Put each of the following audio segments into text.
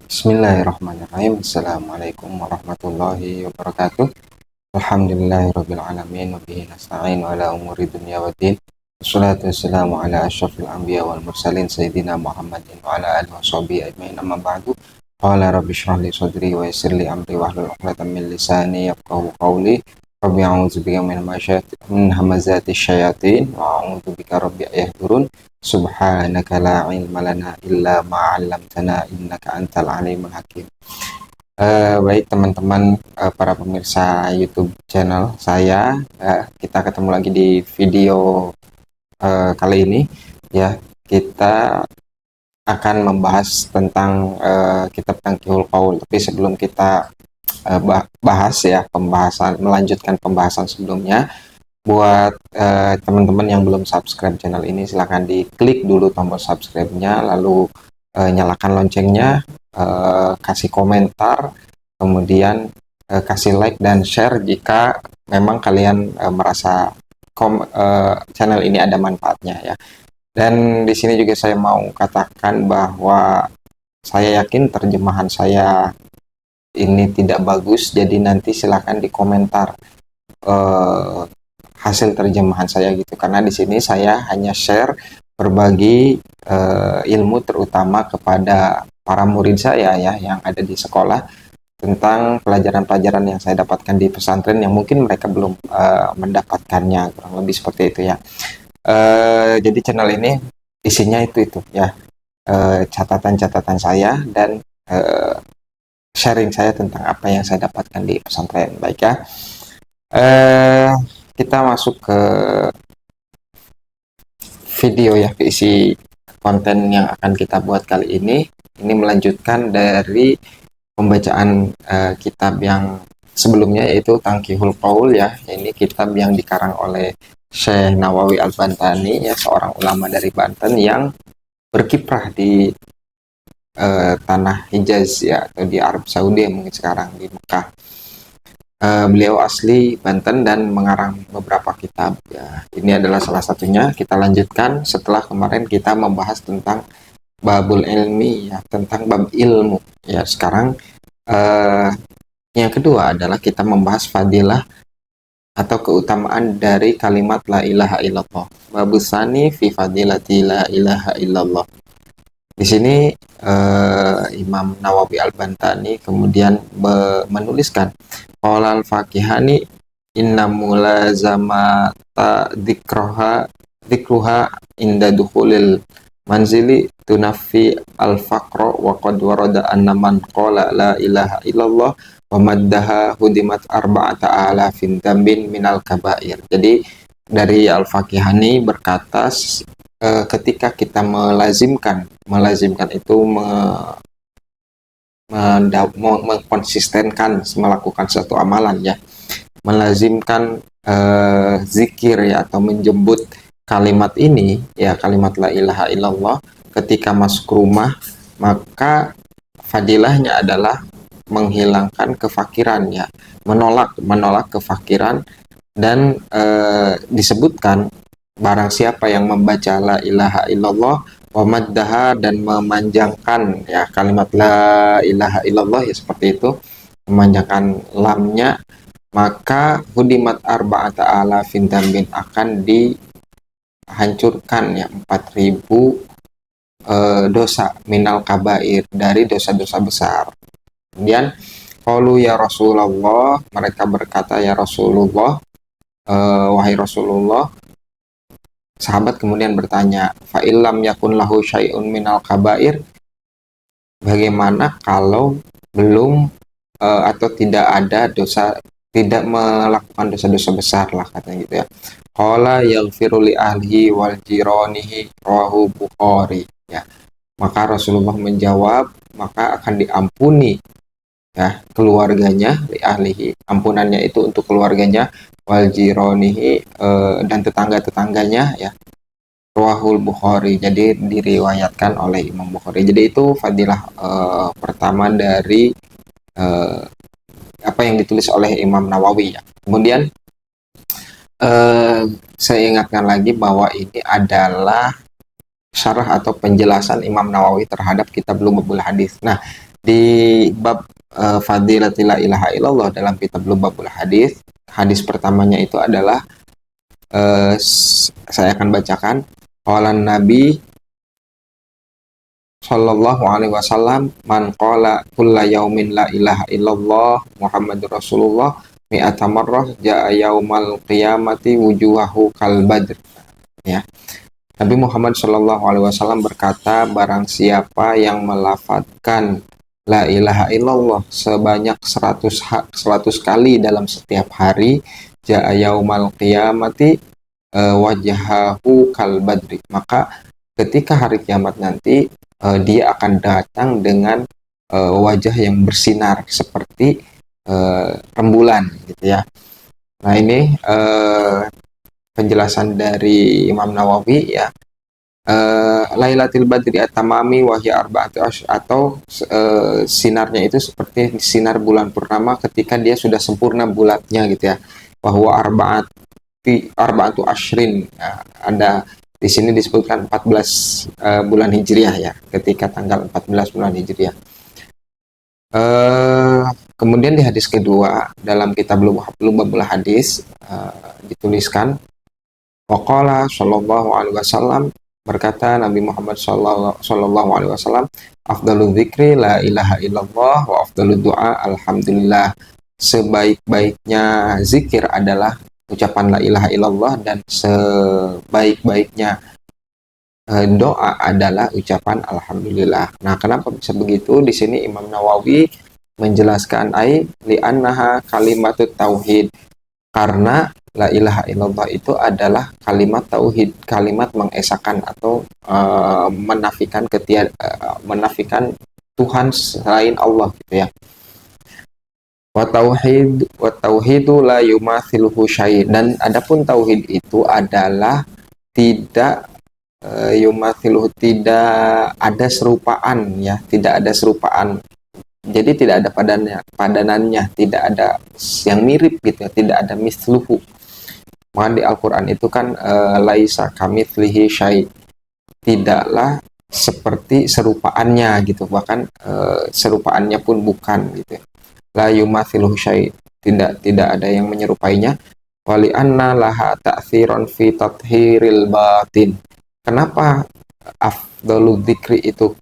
Bismillahirrahmanirrahim. Assalamualaikum warahmatullahi wabarakatuh. Alhamdulillahirabbil alamin wa bihi nasta'in ala umuri dunya waddin. Wassalatu wassalamu ala asyrafil anbiya wal mursalin sayyidina Muhammadin wa ala alihi washabihi ajmain, amma ba'du. Qala rabbi shrah li sadri wa yassir li amri wahlul 'uqdatam min lisani yafqahu qawli. Rabbi a'udzu bika min hamazati syayatin wa a'udzu bika rabbi ayahdurun. Subhanaka la ilma lana illa ma 'allamtana innaka antal alimul hakim. Baik teman-teman, para pemirsa YouTube channel saya, kita ketemu lagi di video kali ini. Ya, kita akan membahas tentang kitab Tanqihul Qaul. Tapi sebelum kita bahas ya, melanjutkan pembahasan sebelumnya, buat teman-teman yang belum subscribe channel ini, silahkan diklik dulu tombol subscribe-nya, lalu nyalakan loncengnya, kasih komentar, kemudian kasih like dan share jika memang kalian merasa channel ini ada manfaatnya ya. Dan di sini juga saya mau katakan bahwa saya yakin terjemahan saya ini tidak bagus, jadi nanti silahkan di komentar hasil terjemahan saya gitu, karena di sini saya hanya share, berbagi ilmu terutama kepada para murid saya ya yang ada di sekolah tentang pelajaran-pelajaran yang saya dapatkan di pesantren yang mungkin mereka belum mendapatkannya, kurang lebih seperti itu ya. Jadi channel ini isinya itu ya, catatan-catatan saya dan sharing saya tentang apa yang saya dapatkan di pesantren. Baik ya, kita masuk ke video ya, ke isi konten yang akan kita buat kali ini. Ini melanjutkan dari pembacaan kitab yang sebelumnya, yaitu Tanqihul Qaul ya. Ini kitab yang dikarang oleh Syekh Nawawi Al-Bantani ya, seorang ulama dari Banten yang berkiprah di tanah Hijaz ya, atau di Arab Saudi mungkin sekarang di Mekah. Beliau asli Banten dan mengarang beberapa kitab ya. Ini adalah salah satunya. Kita lanjutkan setelah kemarin kita membahas tentang babul ilmi ya, tentang bab ilmu ya. Sekarang yang kedua adalah kita membahas fadilah atau keutamaan dari kalimat la ilaha illallah. Babusani fi fadilati la ilaha illallah. Di sini Imam Nawawi Al-Bantani kemudian menuliskan qala al-faqihani inna mulazamata dzikruha inda dukhulil manzili tunaffi al-faqra wa qad warada anna man qala la ilaha illallah wa maddaha hudimat arba'ata alafin dambin minal kabair. Jadi dari Al-Faqihani berkata, ketika kita melazimkan itu mengkonsistenkan melakukan suatu amalan ya, melazimkan zikir ya, atau menjemput kalimat ini ya, kalimat la ilaha illallah ketika masuk rumah, maka fadilahnya adalah menghilangkan kefakiran ya, menolak kefakiran. Dan disebutkan barang siapa yang membaca la ilaha illallah wa maddaha, dan memanjangkan ya kalimat la ilaha illallah ya, seperti itu, memanjangkan lamnya, maka hudimat arba'ata alafin dambin, akan dihancurkan ya 4.000 dosa minal kabair, dari dosa-dosa besar. Kemudian qalu ya Rasulullah, mereka berkata ya Rasulullah, wahai Rasulullah. Sahabat kemudian bertanya, fa illam yakun lahu syai'un minal kabair, bagaimana kalau belum atau tidak ada dosa, tidak melakukan dosa-dosa besar lah, katanya gitu ya. Qala yaghfiru li ahlihi wal jiranihi, rawahu Bukhari ya. Maka Rasulullah menjawab, maka akan diampuni ya keluarganya, li ahlihi, ampunannya itu untuk keluarganya, wal jiranihi, dan tetangga-tetangganya ya, rawahul Bukhari, jadi diriwayatkan oleh Imam Bukhari. Jadi itu fadilah pertama dari apa yang ditulis oleh Imam Nawawi ya. Kemudian saya ingatkan lagi bahwa ini adalah syarah atau penjelasan Imam Nawawi terhadap kitab Lughul Hadis. Nah, di bab fadilatil la ilaha illallah dalam kitab Lubabul Hadis. Hadis pertamanya itu adalah saya akan bacakan. Qala Nabi sallallahu alaihi wasallam, man qala kulla yaumin la ilaha illallah Muhammadur Rasulullah mi'ata marrah ja'a yaumal qiyamati wujuhahu kal badr. Ya. Nabi Muhammad sallallahu alaihi wasallam berkata, barang siapa yang melafadzkan la ilaha illallah sebanyak 100 kali dalam setiap hari, ja'a yaumal qiyamati wajahahu kal badri, maka ketika hari kiamat nanti dia akan datang dengan wajah yang bersinar seperti rembulan gitu ya. Nah, ini penjelasan dari Imam Nawawi ya. Lailatul Badri at-Tamami wahya arba'atu atau sinarnya itu seperti sinar bulan purnama ketika dia sudah sempurna bulatnya gitu ya. Bahwa arba'atu asyrin, ada di sini disebutkan 14 bulan Hijriah ya, ketika tanggal 14 bulan Hijriah. Kemudian di hadis kedua dalam kitab Lubabul Hadis dituliskan, waqala sallallahu alaihi wasallam, berkata Nabi Muhammad sallallahu alaihi wasallam, afdalul dzikri la ilaha illallah wa afdalud du'a alhamdulillah. Sebaik-baiknya zikir adalah ucapan la ilaha illallah, dan sebaik-baiknya doa adalah ucapan alhamdulillah. Nah, kenapa bisa begitu? Di sini Imam Nawawi menjelaskan li'annaha kalimatut tauhid, karena la ilaha illallah itu adalah kalimat tauhid, kalimat mengesahkan atau menafikan Tuhan selain Allah gitu ya. Wa tauhidu la yumathiluhu syai', dan adapun tauhid itu adalah tidak yumathiluhu, tidak ada serupaan ya, tidak ada serupaan. Jadi tidak ada padanannya, tidak ada yang mirip gitu ya, tidak ada misluhu. Maka di Al-Qur'an itu kan laisa kamitslihi syai', tidaklah seperti serupaannya gitu, bahkan serupaannya pun bukan gitu. La yumathiluhu syai', tidak ada yang menyerupainya. Wali anna laha ta'thiron fi tathhiril batin. Kenapa afdalu dzikri itu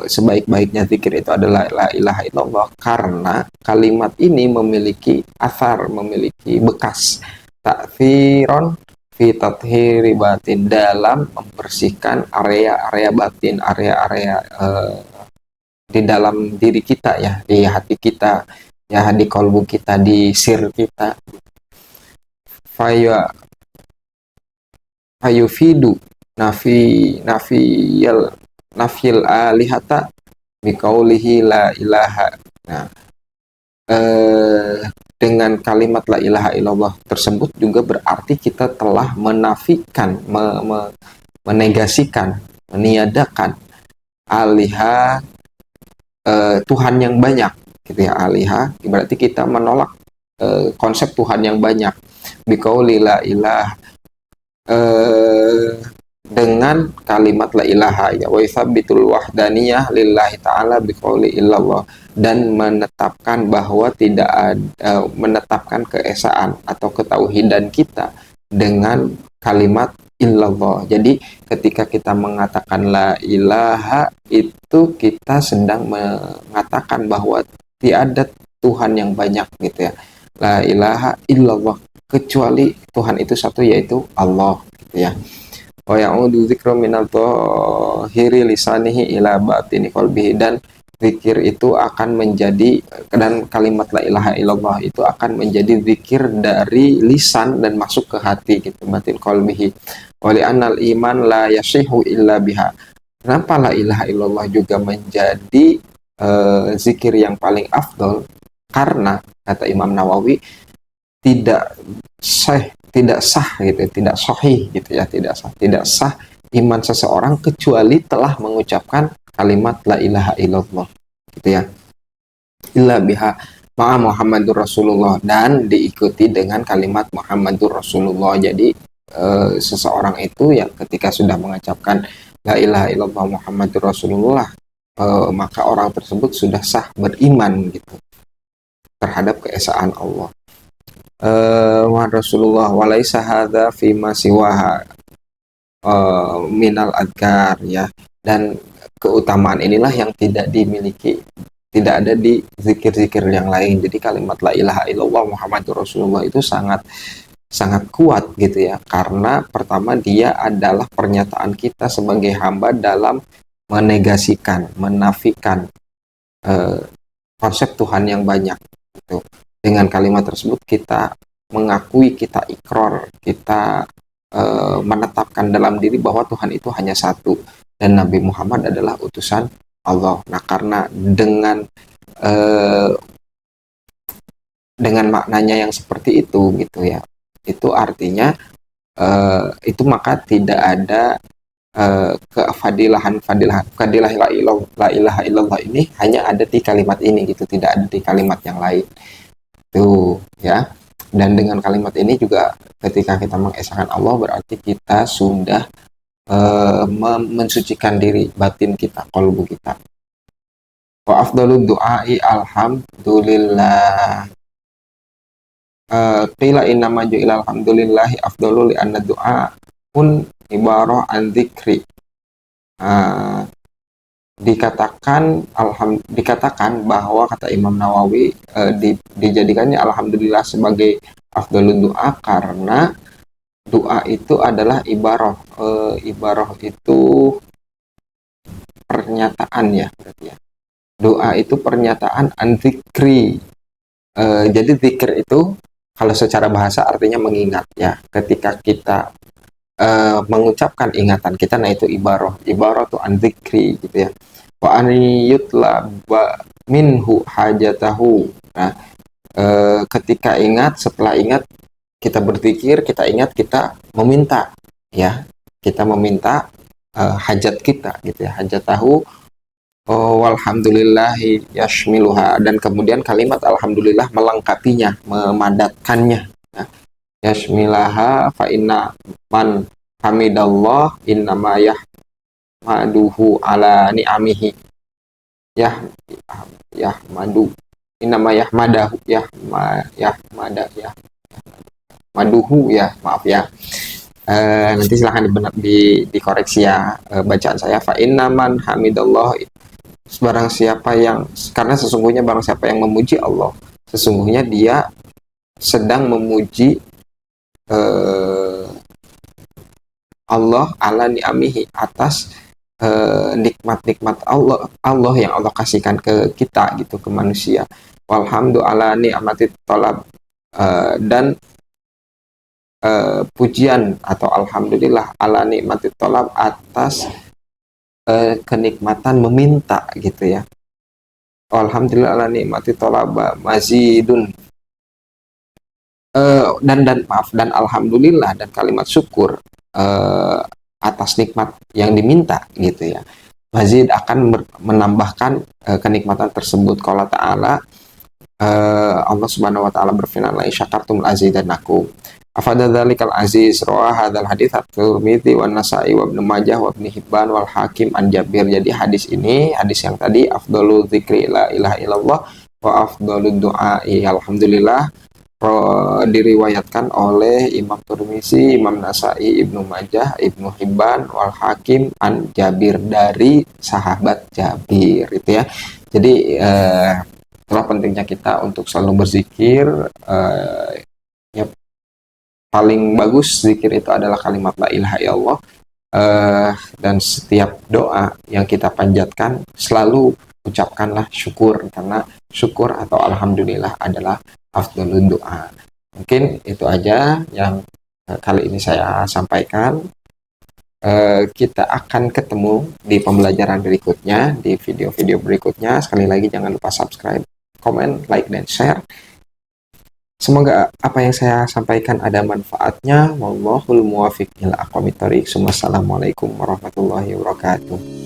sebaik-baiknya zikir itu adalah la ilaha illallah? Karena kalimat ini memiliki athar, memiliki bekas ta'thiron fi tathhiri batin, dalam membersihkan area-area batin, area-area di dalam diri kita ya, di hati kita ya, di kolbu kita, di sir kita. Fayufidu nafil alihata biqaulihi la ilaha. Nah, dengan kalimat la ilaha illallah tersebut juga berarti kita telah menafikan, menegasikan, meniadakan aliha, Tuhan yang banyak gitu ya. Aliha berarti kita menolak konsep Tuhan yang banyak. Biqauli la ilaha, dengan kalimat la ilaha ya, wa yuthabbitul wahdaniyah lillahi ta'ala biqauli illallah, dan menetapkan bahwa tidak ada, menetapkan keesaan atau ketauhidan kita dengan kalimat illallah. Jadi ketika kita mengatakan la ilaha, itu kita sedang mengatakan bahwa tiada Tuhan yang banyak gitu ya. La ilaha illallah, kecuali Tuhan itu satu, yaitu Allah gitu ya. Wa ya'udu dzikru minal dhahiri lisanihi ila batini qalbihi, dan zikir itu akan menjadi, dan kalimat la ilaha illallah itu akan menjadi zikir dari lisan dan masuk ke hati gitu, batin qalbihi. Wali annal iman la yasihu illa biha. Kenapa la ilaha illallah juga menjadi zikir yang paling afdol? Karena kata Imam Nawawi, tidak sah gitu, tidak sahih gitu ya, tidak sah iman seseorang kecuali telah mengucapkan kalimat la ilaha illallah gitu ya. Illa biha ma'a Muhammadur Rasulullah, dan diikuti dengan kalimat Muhammadur Rasulullah. Jadi seseorang itu yang ketika sudah mengucapkan la ilaha illallah Muhammadur Rasulullah, maka orang tersebut sudah sah beriman gitu terhadap keesaan Allah. Wa Rasulullah walaisa hadza fi ma siwaha minal adkar ya, dan keutamaan inilah yang tidak dimiliki, tidak ada di zikir-zikir yang lain. Jadi kalimat la ilaha illallah Muhammadur Rasulullah itu sangat sangat kuat gitu ya, karena pertama dia adalah pernyataan kita sebagai hamba dalam menegasikan, menafikan eh, konsep Tuhan yang banyak gitu. Dengan kalimat tersebut kita mengakui, kita ikrar, kita menetapkan dalam diri bahwa Tuhan itu hanya satu dan Nabi Muhammad adalah utusan Allah. Nah, karena eh, dengan maknanya yang seperti itu gitu ya, itu artinya itu maka tidak ada fadilah la ilaha illallah ini hanya ada di kalimat ini gitu, tidak ada di kalimat yang lain tuh ya. Dan dengan kalimat ini juga ketika kita mengesahkan Allah berarti kita sudah mensucikan diri batin kita, qalbu kita. Wa afdalud du'ai alhamdulillah. Qila inna maju ila alhamdulillahi afdalu li anna du'a pun ibarah an dzikri. Dikatakan bahwa kata Imam Nawawi dijadikannya alhamdulillah sebagai afdalud du'a karena doa itu adalah ibarah. Ibarah itu pernyataan ya berarti ya. Doa itu pernyataan an dzikri. Jadi zikir itu kalau secara bahasa artinya mengingat ya. Ketika kita mengucapkan ingatan kita, nah itu ibarah. Ibarah itu an dzikri gitu ya. Wa an yutla minhu hajatahu. Nah, ketika ingat, setelah ingat kita berzikir, kita ingat, kita meminta ya. Kita meminta hajat kita gitu ya. Hajatahu walhamdulillahi yashmiluha, dan kemudian kalimat alhamdulillah melengkapinya, memadatkannya ya. Yashmilaha fa inna man hamidallah innama yahmaduhu ala ni'amihi yahmadu innama yahmadahu maduhu ya, maaf ya. Nanti silahkan dikoreksi ya bacaan saya. Fa inna man hamidallah, barang siapa yang, karena sesungguhnya barang siapa yang memuji Allah, sesungguhnya dia sedang memuji Allah ala ni'amihi, atas nikmat-nikmat Allah yang Allah kasihkan ke kita gitu, ke manusia. Walhamdu ala ni'matit tolab, dan pujian atau alhamdulillah ala nikmatit tolab, atas kenikmatan meminta gitu ya. Alhamdulillah ala nikmatit tolab mazidun, dan alhamdulillah dan kalimat syukur atas nikmat yang diminta gitu ya. Mazid akan menambahkan kenikmatan tersebut. Qala ta'ala, Allah Subhanahu wa taala berfirman, la syakartum azidannakum. Afada dzalikal aziz rawa hadzal hadits at-Tirmidzi wan Nasa'i wa Ibnu Majah wa Ibnu Hibban wal Hakim an Jabir. Jadi hadis ini, hadis yang tadi afdalu dzikri la ilaha illallah wa afdalud du'a alhamdulillah, diriwayatkan oleh Imam Tirmidzi, Imam Nasa'i, Ibnu Majah, Ibnu Hibban wal Hakim an Jabir, dari sahabat Jabir itu ya. Jadi itulah pentingnya kita untuk selalu berzikir. Ya, paling bagus zikir itu adalah kalimat la ilaha illallah, dan setiap doa yang kita panjatkan selalu ucapkanlah syukur, karena syukur atau alhamdulillah adalah afdalud doa. Mungkin itu aja yang kali ini saya sampaikan. Kita akan ketemu di pembelajaran berikutnya, di video-video berikutnya. Sekali lagi jangan lupa subscribe, komen, like, dan share. Semoga apa yang saya sampaikan ada manfaatnya. Wallahul muwaffiq ila aqwamit thoriq. Wassalamualaikum warahmatullahi wabarakatuh.